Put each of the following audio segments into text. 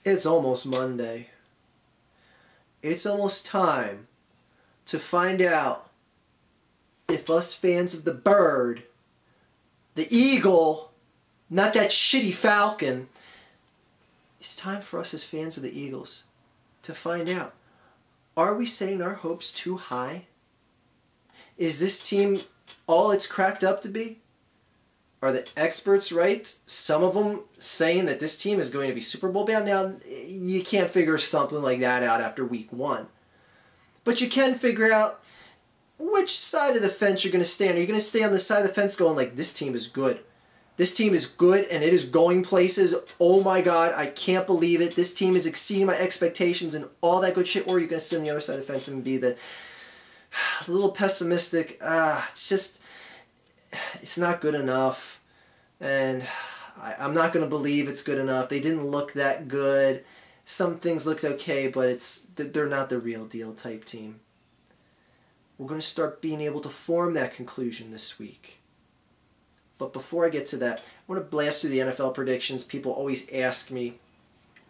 It's almost Monday. It's almost time to find out if us fans of the bird, the eagle, not that shitty falcon, it's time for us as fans of the Eagles to find out, are we setting our hopes too high? Is this team all it's cracked up to be? Are the experts right? Some of them saying that this team is going to be Super Bowl bound. Now, you can't figure something like that out after week one. But you can figure out which side of the fence you're going to stand. Are you going to stay on the side of the fence going like, this team is good? This team is good and it is going places. Oh my God, I can't believe it. This team is exceeding my expectations and all that good shit. Or are you going to sit on the other side of the fence and be the little pessimistic, it's not good enough, and I'm not going to believe it's good enough. They didn't look that good. Some things looked okay, but they're not the real deal type team. We're going to start being able to form that conclusion this week. But before I get to that, I want to blast through the NFL predictions. People always ask me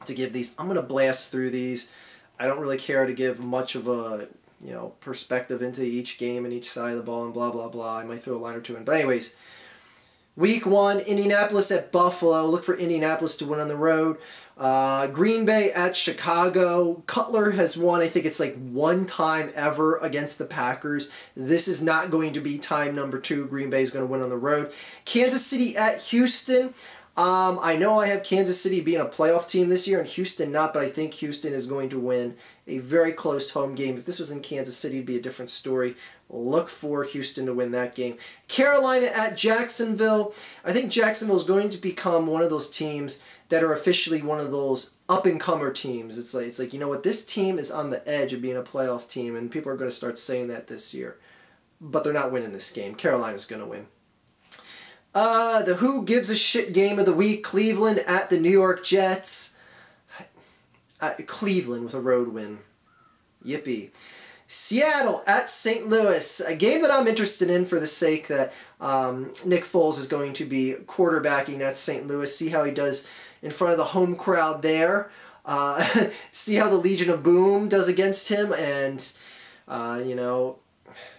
to give these. I'm going to blast through these. I don't really care to give much of a perspective into each game and each side of the ball and blah, blah, blah. I might throw a line or two in. But anyways, week one, Indianapolis at Buffalo. Look for Indianapolis to win on the road. Green Bay at Chicago. Cutler has won, I think it's like one time ever against the Packers. This is not going to be time number 2. Green Bay is going to win on the road. Kansas City at Houston. I know I have Kansas City being a playoff team this year and Houston not, but I think Houston is going to win a very close home game. If this was in Kansas City, it'd be a different story. Look for Houston to win that game. Carolina at Jacksonville. I think Jacksonville is going to become one of those teams that are officially one of those up-and-comer teams. It's like, you know what, this team is on the edge of being a playoff team, and people are going to start saying that this year. But they're not winning this game. Carolina's going to win. The who gives a shit game of the week, Cleveland at the New York Jets. Cleveland with a road win. Yippee. Seattle at St. Louis. A game that I'm interested in for the sake that Nick Foles is going to be quarterbacking at St. Louis. See how he does in front of the home crowd there. See how the Legion of Boom does against him. And,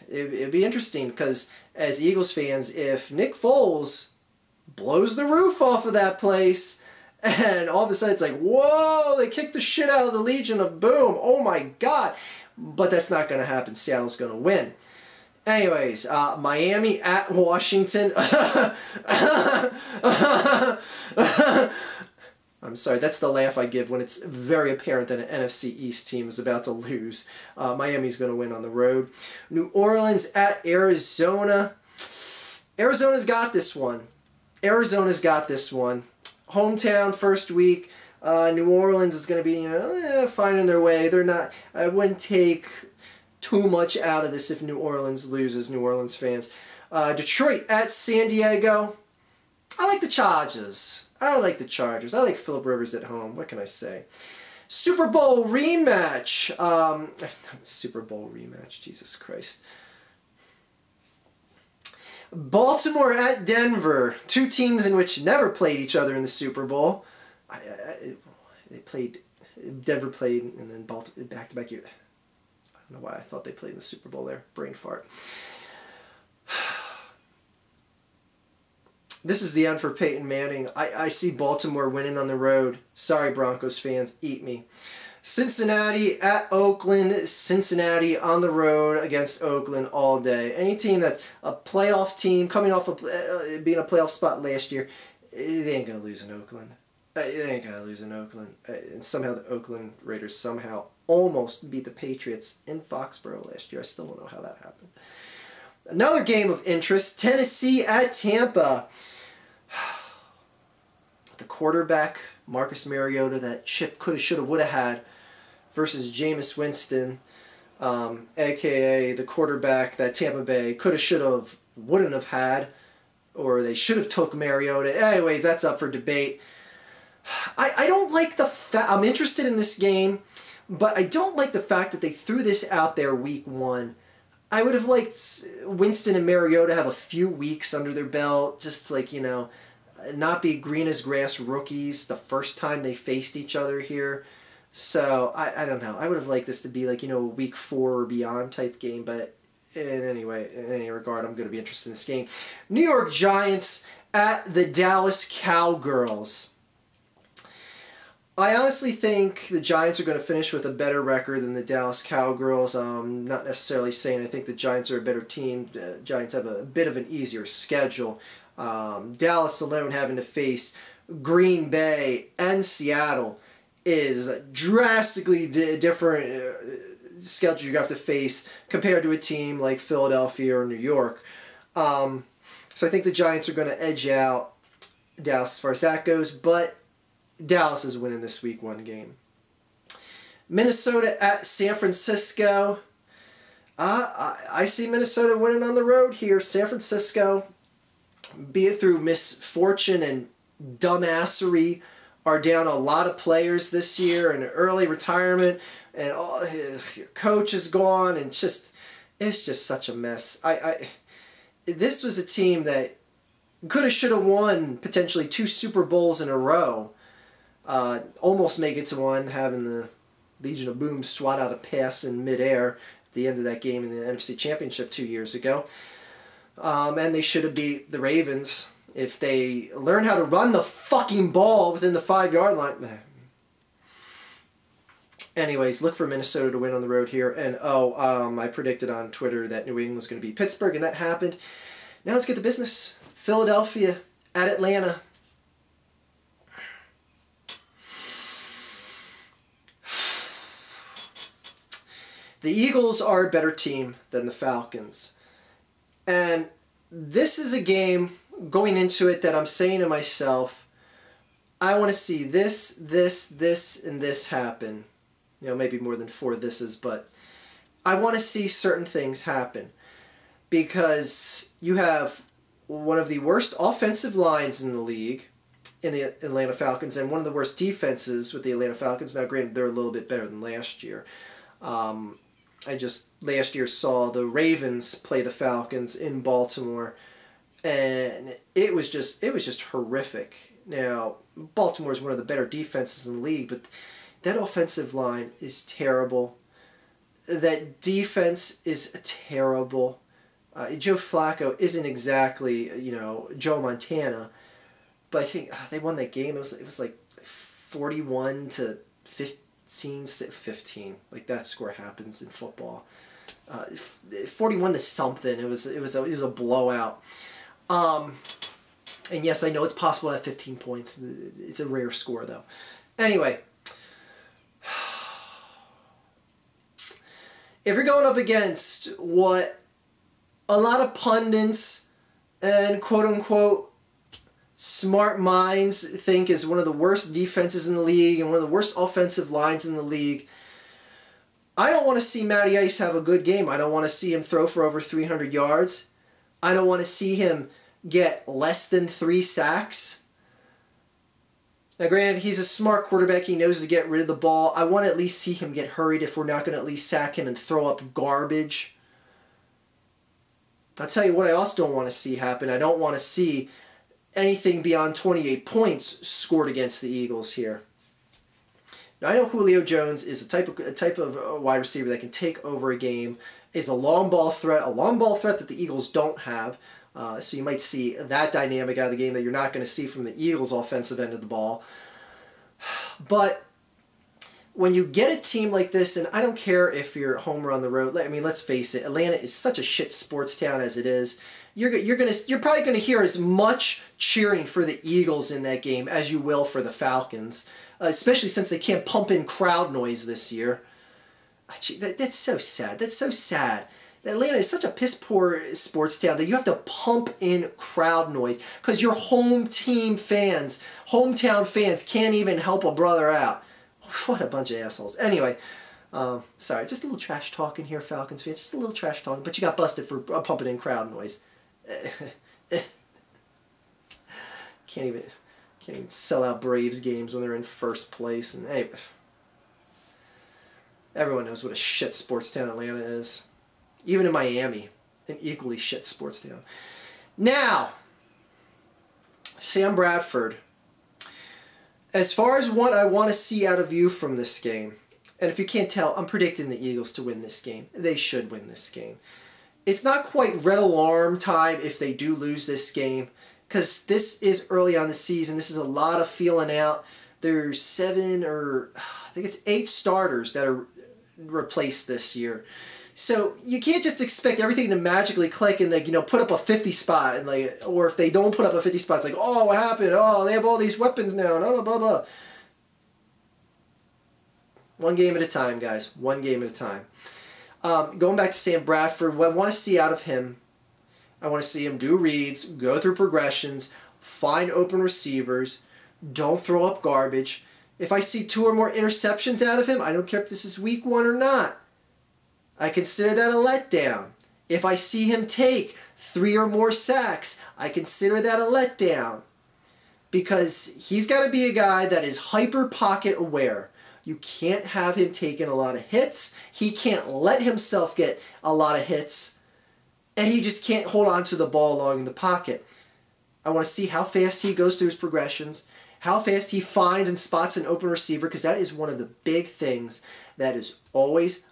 it'd be interesting because as Eagles fans, if Nick Foles blows the roof off of that place and all of a sudden it's like, whoa, they kicked the shit out of the Legion of Boom. Oh my God. But that's not going to happen. Seattle's going to win. Anyways, Miami at Washington. I'm sorry, that's the laugh I give when it's very apparent that an NFC East team is about to lose. Miami's going to win on the road. New Orleans at Arizona. Arizona's got this one. Arizona's got this one. Hometown, first week. New Orleans is going to be finding their way. They're not. I wouldn't take too much out of this if New Orleans loses, New Orleans fans. Detroit at San Diego. I like the Chargers. I like the Chargers. I like Phillip Rivers at home. What can I say? Super Bowl rematch. Super Bowl rematch. Jesus Christ. Baltimore at Denver. Two teams in which never played each other in the Super Bowl. Denver played, and then Baltimore back-to-back year. I don't know why I thought they played in the Super Bowl there. Brain fart. This is the end for Peyton Manning. I see Baltimore winning on the road. Sorry, Broncos fans. Eat me. Cincinnati at Oakland. Cincinnati on the road against Oakland all day. Any team that's a playoff team, coming off of being a playoff spot last year, they ain't going to lose in Oakland. They ain't going to lose in Oakland. And somehow the Oakland Raiders somehow almost beat the Patriots in Foxborough last year. I still don't know how that happened. Another game of interest, Tennessee at Tampa. The quarterback, Marcus Mariota, that Chip coulda, shoulda, woulda had, versus Jameis Winston, a.k.a. the quarterback that Tampa Bay coulda, shoulda, wouldn't have had, or they should have took Mariota. Anyways, that's up for debate. I don't like the fact, I'm interested in this game, but I don't like the fact that they threw this out there week one. I would have liked Winston and Mariota have a few weeks under their belt, just like, not be green as grass rookies the first time they faced each other here. So, I don't know. I would have liked this to be like, a week 4 or beyond type game, but in any regard, I'm going to be interested in this game. New York Giants at the Dallas Cowgirls. I honestly think the Giants are going to finish with a better record than the Dallas Cowgirls. Not necessarily saying I think the Giants are a better team. The Giants have a bit of an easier schedule. Dallas alone having to face Green Bay and Seattle is a drastically different schedule you have to face compared to a team like Philadelphia or New York. So I think the Giants are going to edge out Dallas as far as that goes, but Dallas is winning this week 1 game. Minnesota at San Francisco. I see Minnesota winning on the road here. San Francisco, be it through misfortune and dumbassery, are down a lot of players this year and early retirement, and your coach is gone, and it's just such a mess. This was a team that could have, should have won potentially 2 Super Bowls in a row. Almost make it to one, having the Legion of Boom swat out a pass in midair at the end of that game in the NFC Championship 2 years ago. And they should have beat the Ravens if they learn how to run the fucking ball within the 5-yard line. Anyways, look for Minnesota to win on the road here. And I predicted on Twitter that New England was going to beat Pittsburgh, and that happened. Now let's get to business. Philadelphia at Atlanta. The Eagles are a better team than the Falcons. And this is a game going into it that I'm saying to myself, I want to see this, and this happen. Maybe more than 4 thises, but I want to see certain things happen. Because you have one of the worst offensive lines in the league in the Atlanta Falcons, and one of the worst defenses with the Atlanta Falcons. Now, granted, they're a little bit better than last year. I just last year saw the Ravens play the Falcons in Baltimore, and it was just horrific. Now, Baltimore is one of the better defenses in the league, but that offensive line is terrible. That defense is terrible. Joe Flacco isn't exactly, Joe Montana, but I think they won that game. It was like 41 to 15. Like, that score happens in football. 41 to something. It was a blowout. And yes, I know it's possible to have 15 points. It's a rare score, though. Anyway, if you're going up against what a lot of pundits and quote-unquote smart minds think is one of the worst defenses in the league and one of the worst offensive lines in the league, I don't want to see Matty Ice have a good game. I don't want to see him throw for over 300 yards. I don't want to see him get less than 3 sacks. Now, granted, he's a smart quarterback. He knows to get rid of the ball. I want to at least see him get hurried if we're not going to at least sack him and throw up garbage. I'll tell you what I also don't want to see happen. I don't want to see anything beyond 28 points scored against the Eagles here. Now, I know Julio Jones is a type of wide receiver that can take over a game. It's a long ball threat that the Eagles don't have. So you might see that dynamic out of the game that you're not going to see from the Eagles' offensive end of the ball. But when you get a team like this, and I don't care if you're home or on the road, I mean, let's face it, Atlanta is such a shit sports town as it is. You're probably going to hear as much cheering for the Eagles in that game as you will for the Falcons, especially since they can't pump in crowd noise this year. That's so sad. That's so sad. Atlanta is such a piss-poor sports town that you have to pump in crowd noise because your hometown fans can't even help a brother out. What a bunch of assholes. Anyway, sorry, just a little trash talking here, Falcons fans. Just a little trash talking, but you got busted for pumping in crowd noise. Can't even sell out Braves games when they're in first place. And hey, everyone knows what a shit sports town Atlanta is. Even in Miami, an equally shit sports town. Now, Sam Bradford. As far as what I want to see out of you from this game, and if you can't tell, I'm predicting the Eagles to win this game. They should win this game. It's not quite red alarm time if they do lose this game, because this is early on the season. This is a lot of feeling out. There's I think it's 8 starters that are replaced this year. So you can't just expect everything to magically click and put up a 50 spot and or if they don't put up a 50 spot, it's like, oh, what happened? Oh, they have all these weapons now and blah blah blah. One game at a time, guys. One game at a time. Going back to Sam Bradford, what I want to see out of him, I want to see him do reads, go through progressions, find open receivers, don't throw up garbage. If I see 2 or more interceptions out of him, I don't care if this is week 1 or not. I consider that a letdown. If I see him take 3 or more sacks, I consider that a letdown. Because he's got to be a guy that is hyper pocket aware. You can't have him taking a lot of hits. He can't let himself get a lot of hits. And he just can't hold on to the ball long in the pocket. I want to see how fast he goes through his progressions, how fast he finds and spots an open receiver, because that is one of the big things that is always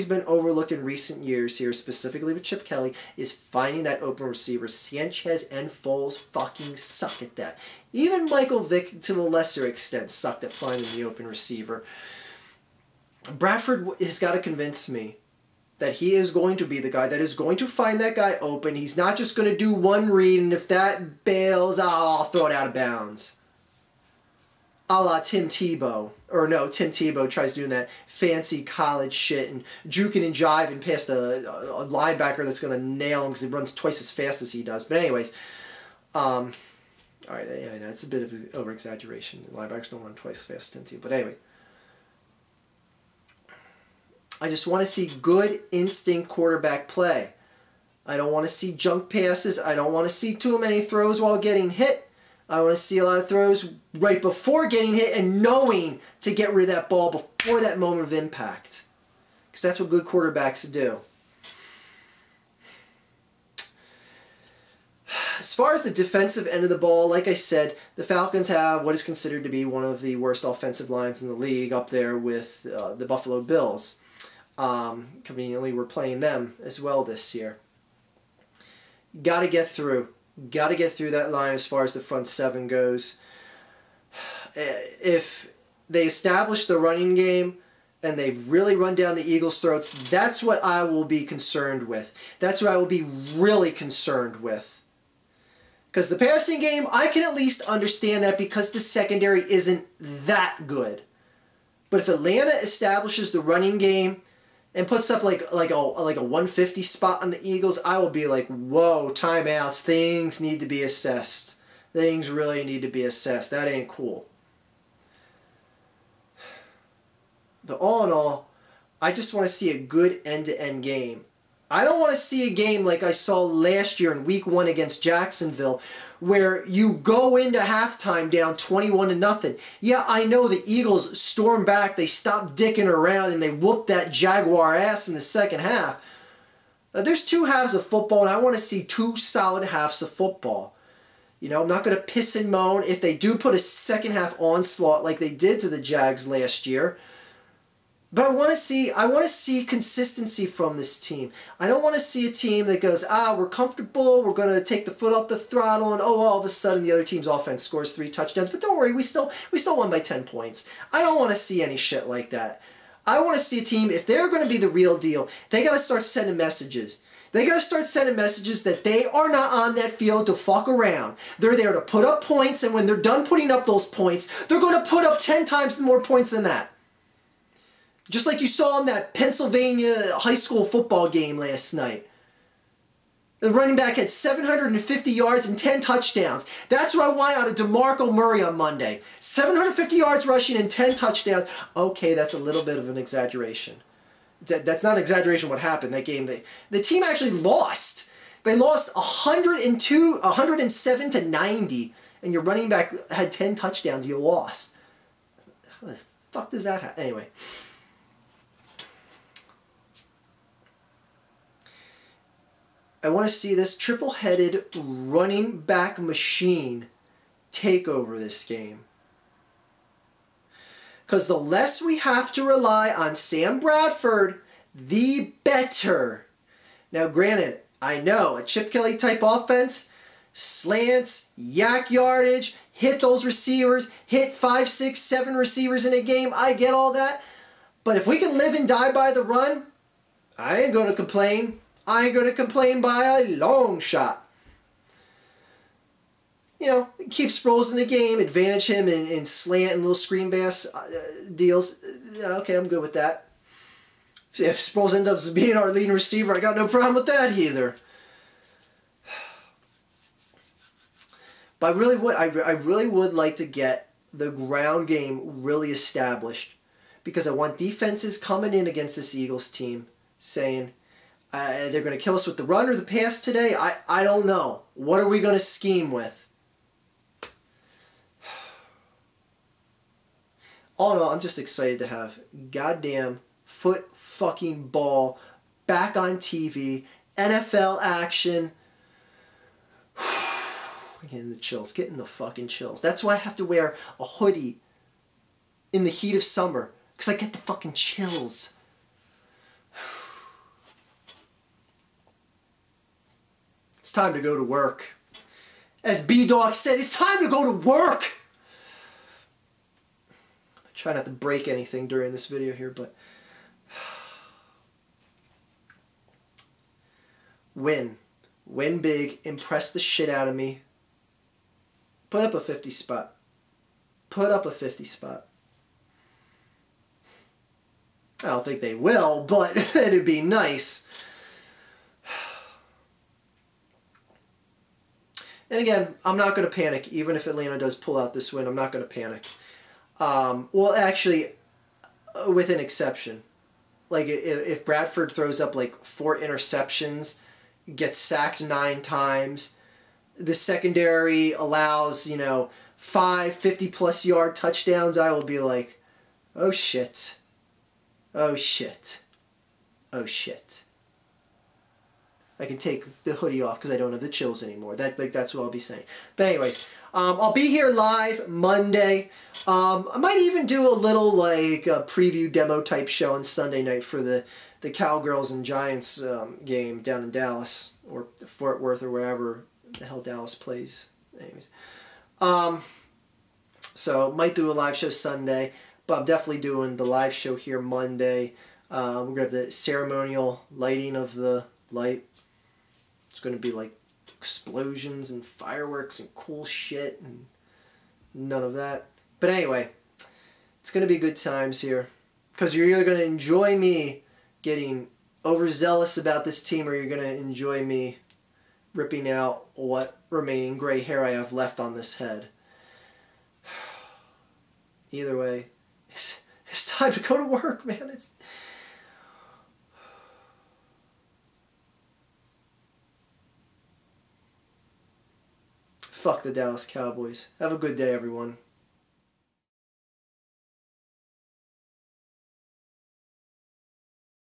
been overlooked in recent years here, specifically with Chip Kelly, is finding that open receiver. Sanchez and Foles fucking suck at that. Even Michael Vick, to a lesser extent, sucked at finding the open receiver. Bradford has got to convince me that he is going to be the guy that is going to find that guy open. He's not just going to do one read, and if that bails, I'll throw it out of bounds. A la Tim Tebow. Or no, Tim Tebow tries doing that fancy college shit and juking and jiving past a linebacker that's going to nail him because he runs twice as fast as he does. But anyways, all right, yeah, I know, it's a bit of an over-exaggeration. Linebackers don't run twice as fast as Tim Tebow. But anyway, I just want to see good instinct quarterback play. I don't want to see junk passes. I don't want to see too many throws while getting hit. I want to see a lot of throws right before getting hit and knowing to get rid of that ball before that moment of impact. Because that's what good quarterbacks do. As far as the defensive end of the ball, like I said, the Falcons have what is considered to be one of the worst offensive lines in the league, up there with the Buffalo Bills. Conveniently, we're playing them as well this year. Got to get through. Got to get through that line as far as the front 7 goes. If they establish the running game and they really run down the Eagles' throats, that's what I will be concerned with. That's what I will be really concerned with. Because the passing game, I can at least understand that because the secondary isn't that good. But if Atlanta establishes the running game and puts up like a 150 spot on the Eagles, I will be like, whoa, timeouts. Things need to be assessed. Things really need to be assessed. That ain't cool. But all in all, I just want to see a good end-to-end game. I don't want to see a game like I saw last year in Week 1 against Jacksonville, where you go into halftime down 21-0. Yeah, I know the Eagles stormed back, they stopped dicking around, and they whooped that Jaguar ass in the second half. There's 2 halves of football, and I want to see 2 solid halves of football. You know, I'm not going to piss and moan if they do put a second half onslaught like they did to the Jags last year. But I want to see consistency from this team. I don't want to see a team that goes, we're comfortable, we're going to take the foot off the throttle, and all of a sudden the other team's offense scores 3 touchdowns. But don't worry, we still won by 10 points. I don't want to see any shit like that. I want to see a team, if they're going to be the real deal, they got to start sending messages. They got to start sending messages that they are not on that field to fuck around. They're there to put up points, and when they're done putting up those points, they're going to put up 10 times more points than that. Just like you saw in that Pennsylvania high school football game last night. The running back had 750 yards and 10 touchdowns. That's what I want out of DeMarco Murray on Monday. 750 yards rushing and 10 touchdowns. Okay, that's a little bit of an exaggeration. That's not an exaggeration what happened that game. The team actually lost. They lost 107-90, and your running back had 10 touchdowns. You lost. How the fuck does that happen? Anyway. I want to see this triple-headed running back machine take over this game. Because the less we have to rely on Sam Bradford, the better. Now, granted, I know a Chip Kelly type offense, slants, yak yardage, hit those receivers, hit 5, 6, 7 receivers in a game. I get all that. But if we can live and die by the run, I ain't going to complain. I ain't going to complain by a long shot. You know, keep Sproles in the game, advantage him in slant and little screen pass deals. Okay, I'm good with that. If Sproles ends up being our leading receiver, I got no problem with that either. But I really would like to get the ground game really established, because I want defenses coming in against this Eagles team saying, they're going to kill us with the run or the pass today. I don't know. What are we going to scheme with? All in all, I'm just excited to have goddamn football back on TV, NFL action. Getting the chills, getting the fucking chills. That's why I have to wear a hoodie in the heat of summer, because I get the fucking chills. It's time to go to work. As B-Dog said, it's time to go to work. I try not to break anything during this video here, but win big, impress the shit out of me. Put up a 50 spot. Put up a 50 spot. I don't think they will, but it'd be nice. And again, I'm not going to panic. Even if Atlanta does pull out this win, I'm not going to panic. Well, actually, with an exception. Like, if Bradford throws up like 4 interceptions, gets sacked 9 times, the secondary allows, 5 50-plus yard touchdowns, I will be like, oh shit. Oh shit. Oh shit. I can take the hoodie off because I don't have the chills anymore. That's what I'll be saying. But anyways, I'll be here live Monday. I might even do a little a preview demo type show on Sunday night for the Cowgirls and Giants game down in Dallas or Fort Worth or wherever the hell Dallas plays. Anyways, so might do a live show Sunday, but I'm definitely doing the live show here Monday. We're gonna have the ceremonial lighting of the light. It's gonna be like explosions and fireworks and cool shit and none of that. But anyway, it's gonna be good times here, because you're either gonna enjoy me getting overzealous about this team, or you're gonna enjoy me ripping out what remaining gray hair I have left on this head. Either way, it's time to go to work, man. Fuck the Dallas Cowboys. Have a good day, everyone.